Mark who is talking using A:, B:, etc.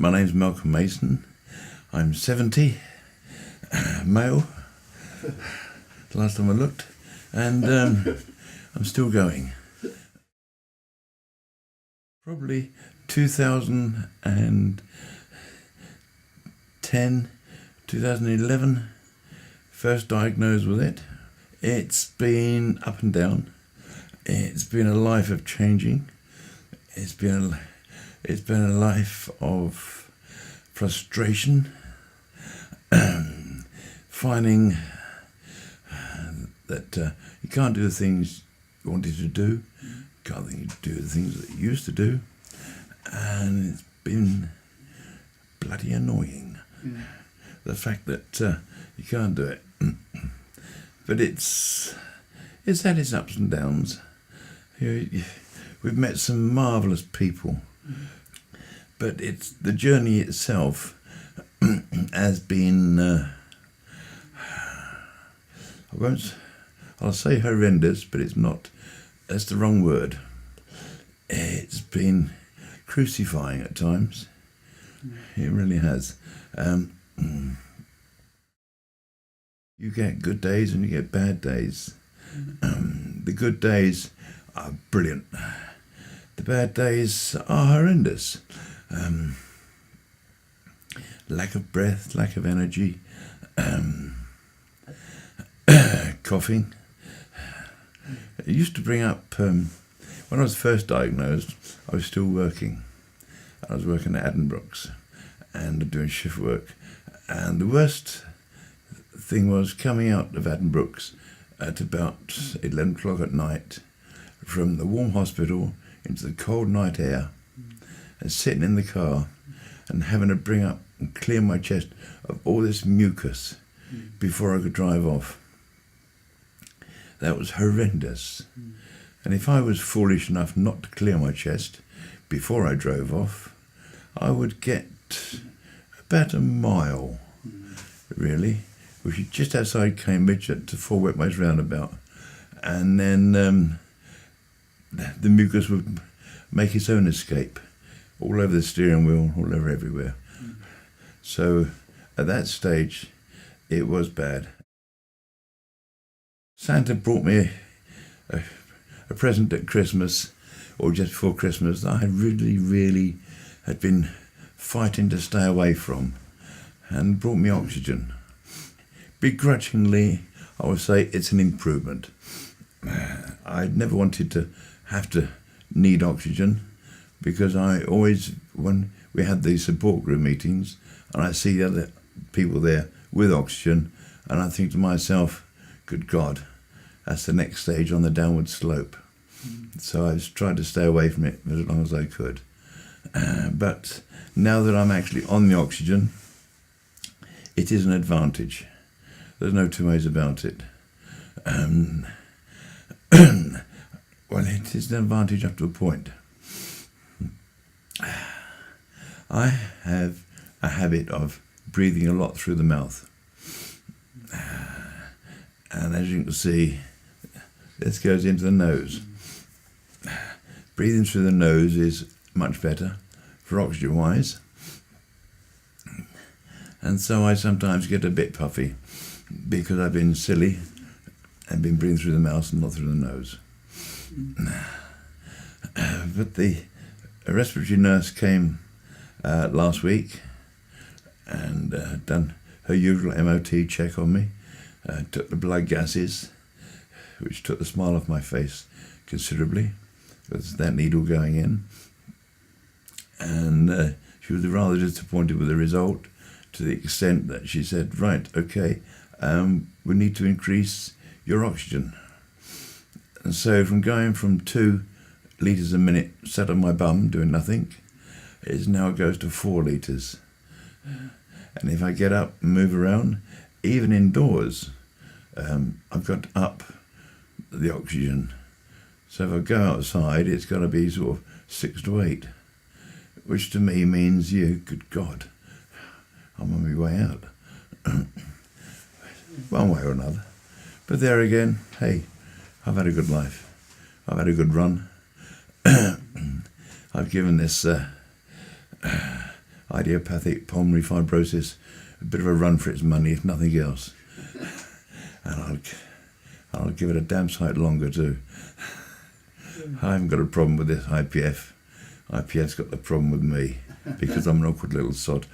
A: My name's Malcolm Mason. I'm 70, male, the last time I looked, and I'm still going. Probably 2010, 2011, first diagnosed with it. It's been up and down. It's been a life of changing. It's been a life of frustration, finding that you can't do the things you wanted to do, can't do the things that you used to do, and it's been bloody annoying. The fact that you can't do it. But it's had its ups and downs. We've met some marvellous people, but it's the journey itself has been, I'll say horrendous, but it's not, that's the wrong word. It's been crucifying at times. It really has. You get good days and you get bad days. The good days are brilliant. The bad days are horrendous. Lack of breath, lack of energy, coughing. It used to bring up, when I was first diagnosed, I was still working. I was working at Addenbrooke's and doing shift work. And the worst thing was coming out of Addenbrooke's at about 11 o'clock at night from the warm hospital into the cold night air and sitting in the car and having to bring up and clear my chest of all this mucus before I could drive off. That was horrendous. And if I was foolish enough not to clear my chest before I drove off, I would get about a mile, really, which is just outside Cambridge at the Four Wetways roundabout. And then the mucus would make its own escape all over the steering wheel, all over everywhere. So at that stage, it was bad. Santa brought me a present at Christmas, or just before Christmas, that I really had been fighting to stay away from, and brought me oxygen. Begrudgingly, I would say it's an improvement. I'd never wanted to have to need oxygen, because I always, when we had these support group meetings, and I see other people there with oxygen, and I think to myself, good God, that's the next stage on the downward slope. So I was trying to stay away from it as long as I could. But now that I'm actually on the oxygen, it is an advantage. There's no two ways about it. Well, it is an advantage up to a point. I have a habit of breathing a lot through the mouth. And as you can see, this goes into the nose. Breathing through the nose is much better for oxygen-wise. And so I sometimes get a bit puffy because I've been silly and been breathing through the mouth and not through the nose. But the respiratory nurse came last week and done her usual MOT check on me, took the blood gases, which took the smile off my face considerably, with that needle going in. And she was rather disappointed with the result, to the extent that she said, right, okay, we need to increase your oxygen. And so from going from 2 litres a minute sat on my bum doing nothing, it now goes to 4 litres. And if I get up and move around, even indoors, I've got to up the oxygen. So if I go outside, it's got to be sort of 6 to 8, which to me means, good God, I'm on my way out. One way or another. But there again, hey, I've had a good life. I've had a good run. I've given this idiopathic pulmonary fibrosis, a bit of a run for its money, if nothing else. And I'll give it a damn sight longer too. I haven't got a problem with this IPF. IPF's got the problem with me, because I'm an awkward little sod.